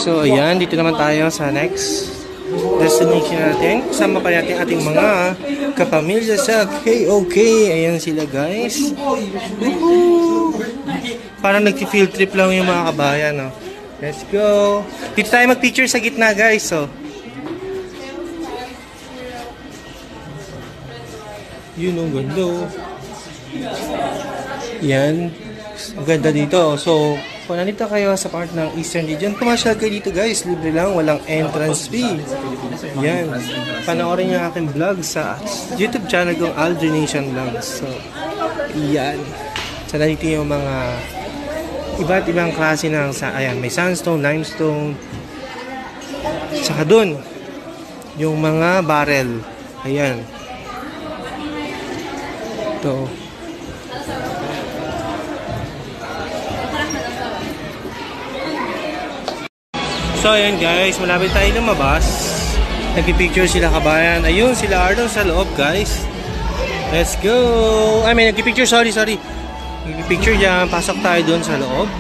So, ayan. Dito naman tayo sa next destination natin. Kasama pa natin ating mga kapamilya sa KOK. Ayan sila, guys. Woohoo! Parang nag-field trip lang yung mga kabayan, no? Let's go! Dito tayo mag-picture sa gitna, guys. So, yun ang ganda. Yan. Ang ganda dito. So, kung nandito kayo sa part ng Eastern Region, pumasyal kayo dito, guys. Libre lang. Walang entrance fee. Yan. Panoorin nyo ang aking vlog sa YouTube channel kong Aldrin Nation Vlogs. So, yan. So, nandito yung mga iba't ibang klase ng ayan, may sandstone, limestone. Saka dun, yung mga barrel. Ayan. Ito. So, ayan guys, malapit tayo lumabas. Nagpipicture sila kabayan. Ayun, sila Ardon sa loob, guys. Let's go! I mean, nagpipicture, sorry. Nagpipicture dyan. Pasok tayo dun sa loob.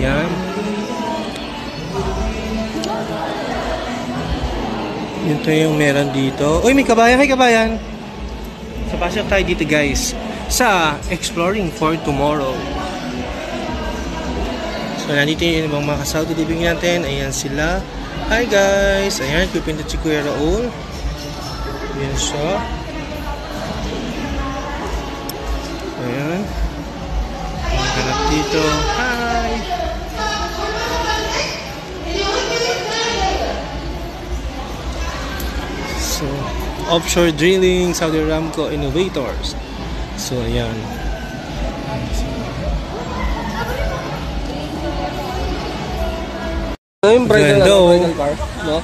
Ayan. Yun to yung meron dito. Uy, may kabayan. Hi, kabayan! So, pasok tayo dito, guys. Sa Exploring for Tomorrow. So, nandito yung ibang mga Saudi living natin. Ayan sila. Hi guys! Ayan, pipindot si Kuya Raul. Ayan siya. Ayan. Hanap dito. Hi! So, offshore drilling, Saudi Aramco Innovators. So, ayan. Ganda, no?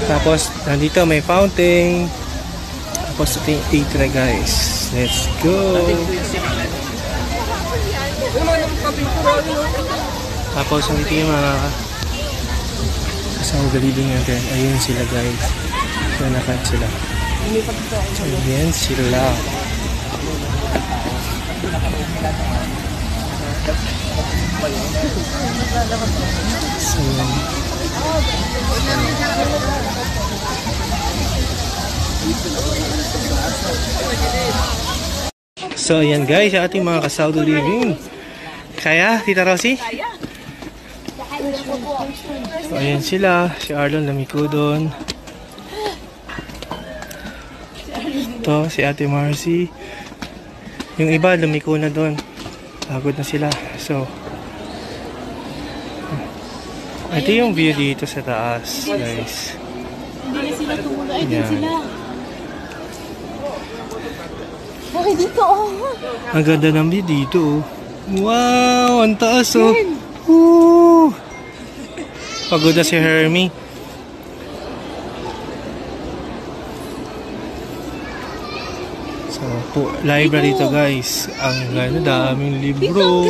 Tapos nandito may fountain. Tapos ito yung 8 na, guys. Let's go. Tapos nandito yung mga kasama galibing natin. Ayun sila, guys. So nakat sila. Ayan sila. So ayan guys, ating mga ka-Saudi living. Kaya, Tita Rosie? So ayan sila, si Arlon lamiko doon. Ito, si Ate Marcy. Yung iba lumiko na doon. Pagod na sila. So, ito yung view dito sa taas, guys. Hindi na sila tumulong. Ay, din sila. Okay, dito, oh. Ang ganda ng view dito, oh. Wow! Ang taas, oh. Woo! Pagod na si Hermie. So, library to, guys. Ang ganda, daming libro.